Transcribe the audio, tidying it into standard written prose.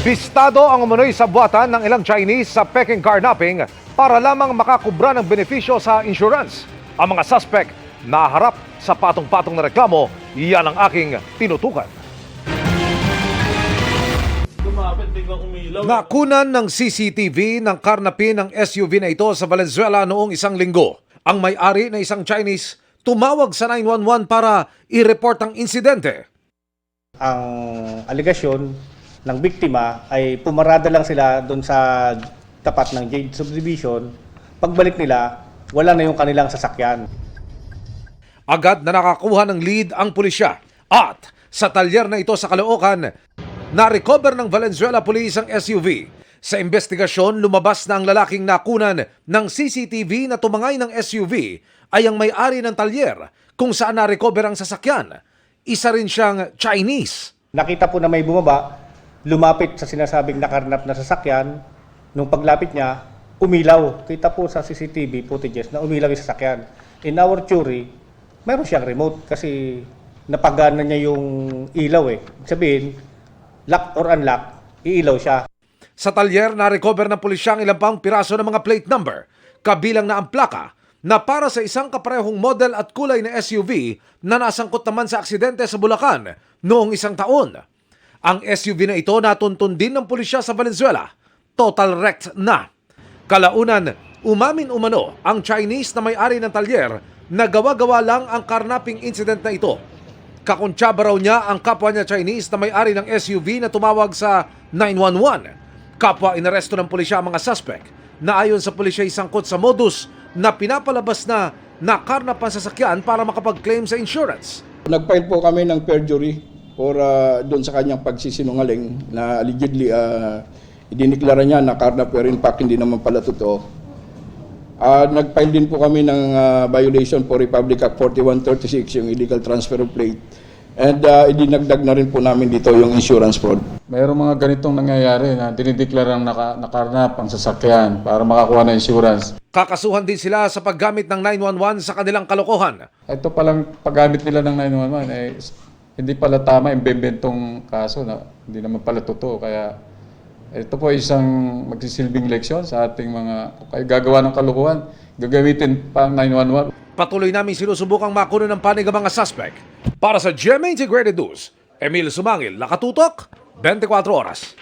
Bistado ang umunoy sa buhatan ng ilang Chinese sa Peking carnapping para lamang makakubra ng benepisyo sa insurance. Ang mga suspect naharap sa patong-patong na reklamo, yan ang aking tinutukan. Nakunan ng CCTV ng karnapin ng SUV na ito sa Valenzuela noong isang linggo. Ang may-ari na isang Chinese tumawag sa 911 para i-report ang insidente. Ang aligasyon ng biktima ay pumarada lang sila doon sa tapat ng Jade Subdivision. Pagbalik nila, wala na yung kanilang sasakyan. Agad na nakakuha ng lead ang pulisya at sa talyer na ito sa Caloocan, na-recover ng Valenzuela Police ang SUV. Sa investigasyon, lumabas na ang lalaking nakunan ng CCTV na tumangay ng SUV ay ang may-ari ng talyer kung saan na-recover ang sasakyan. Isa rin siyang Chinese. Nakita po na may bumaba, lumapit sa sinasabing nakarnap na sasakyan. Nung paglapit niya, umilaw. Kita po sa CCTV footages na umilaw yung sasakyan. In our theory, mayroon siyang remote kasi napagana niya yung ilaw eh. Sabihin, lock or unlock, iilaw siya. Sa talyer, na-recover ng pulisya ang ilang pang piraso ng mga plate number, kabilang na ang plaka na para sa isang kaparehong model at kulay na SUV na nasangkot naman sa aksidente sa Bulacan noong isang taon. Ang SUV na ito natuntun din ng pulisya sa Valenzuela. Total wrecked na. Kalaunan, umamin umano ang Chinese na may-ari ng talyer na gawa-gawa lang ang carnapping incident na ito. Kakuntsaba raw niya ang kapwa niya Chinese na may-ari ng SUV na tumawag sa 911. Kapwa inaresto ng pulisya ang mga suspect na ayon sa pulisya isangkot sa modus na pinapalabas na nakarnapan sasakyan para makapag-claim sa insurance. Nag-file po kami ng perjury for doon sa kanyang pagsisinungaling na allegedly idiniklara niya na karnap pero in fact hindi naman pala totoo. Nag-file din po kami ng violation for Republic Act 4136, yung illegal transfer of plate. And idinagdag na rin po namin dito yung insurance fraud. Mayroong mga ganitong nangyayari na dinideklarang nakarnap ang sasakyan para makakuha ng insurance. Kakasuhan din sila sa paggamit ng 911 sa kanilang kalokohan. Ito palang paggamit nila ng 911 ay hindi pala tama, imbembentong kaso na hindi naman pala totoo. Kaya ito po isang magsisilbing leksyon sa ating mga kung gagawa ng kalokohan, gagamitin pa ang 911. Patuloy namin sinusubukang makunan ng panig ang mga suspect. Para sa GMA Integrated News, Emil Sumangil, Nakatutok, 24 Oras.